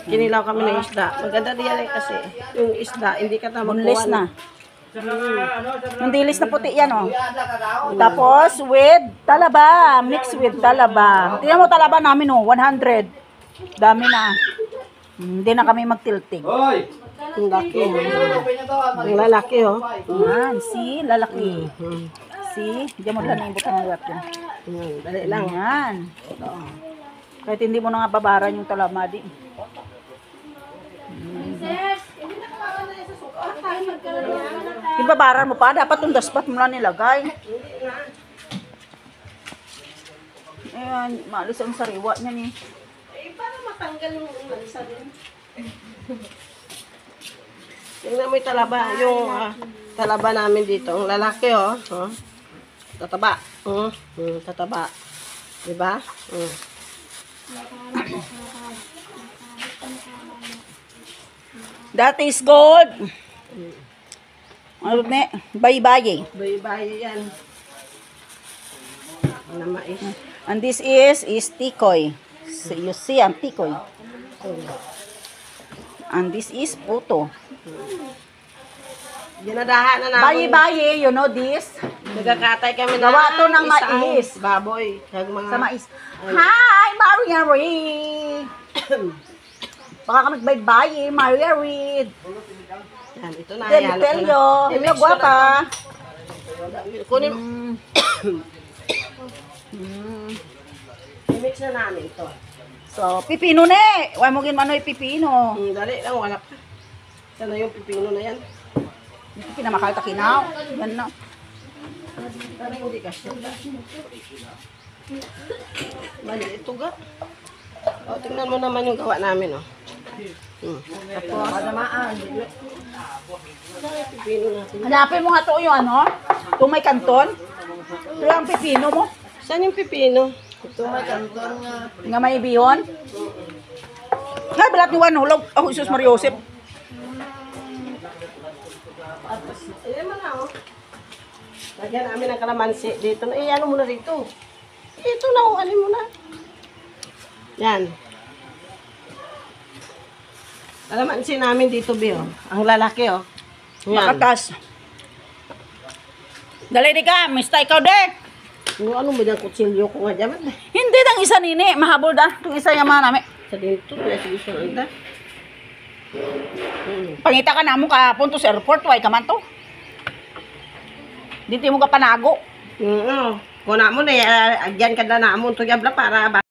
Kinilaw kami ng isda. Maganda diyan kasi yung isda, hindi ka na Bunlis magkuhan. na. Yung dilis na puti yan, oh. Tapos, with talaba. Mix with talaba. Tingnan mo talaba namin, oh. 100. Dami na. Hindi na kami magtiltig. Ang laki. Ang lalaki, oh. Yan, see? Lalaki. See? Diyan mo lang naibutan ng web yun. Dali lang. Yan. Kahit hindi mo na nga babaran yung talaba, di. Ibabaran mo pa, dapat yung daspat mo lang nilagay. Ayan, maalis ang sariwa niya ni. Para matanggal yung malisa din. Tingnan mo yung talaba, talaba namin dito. Ang lalaki, oh. Tataba. Tataba. Diba? That is gold. Ano ne? Bayi-bayi. Bayi-bayi yan. Na mais. And this is tikoy. So you see, ang tikoy. And this is puto. Ginadahan na namin. Bayi-bayi, you know this? Nagkakatay kami Gawa to ng isang mais. Baboy. Sa mais. Hi, Maria Reed! Baka ka magbaybayi, Maria Reed. Yan, ito na. Let me tell you. Hello, guwapa. Kunin mo. I-mix na namin ito. So, pipino ne. Huwag mo gin manoy pipino. Dali lang, wala pa. Sana yung pipino na yan. Pinamakalta kinaw. Yan na. Dali, hindi ka siya. Mali, ito ga. O, tingnan mo naman yung gawa namin, o. Tapos, padamaan. Pipino natin. Hanapin mo nga to yung ano? Ito may kanton. Ito yung pipino mo. Saan yung pipino? Ito may kanton nga. Nga may bihon. Nga, balat ni Juan Hulog. Ako, Jesus Mariosep. Ayan mo na, oh. Lagyan namin ng kalamansi dito. Ano mo na dito? Ito na, oh. Ano mo na? Yan. Kalamansi namin dito, Bi, oh. Ang lalaki, oh. Yan. Makatas. Dali di ka, mista ikaw de. Ano ba yung kutsilyo ko nga dyan? Hindi nang isa nini, mahabol da. Itong isa yaman namin. Sa dito, kaya sige siya ita. Pangita ka na mo ka punto sa airport, way ka man to. Dito mo ka panago. Kung na mo na, agyan ka na mo, ito yabla para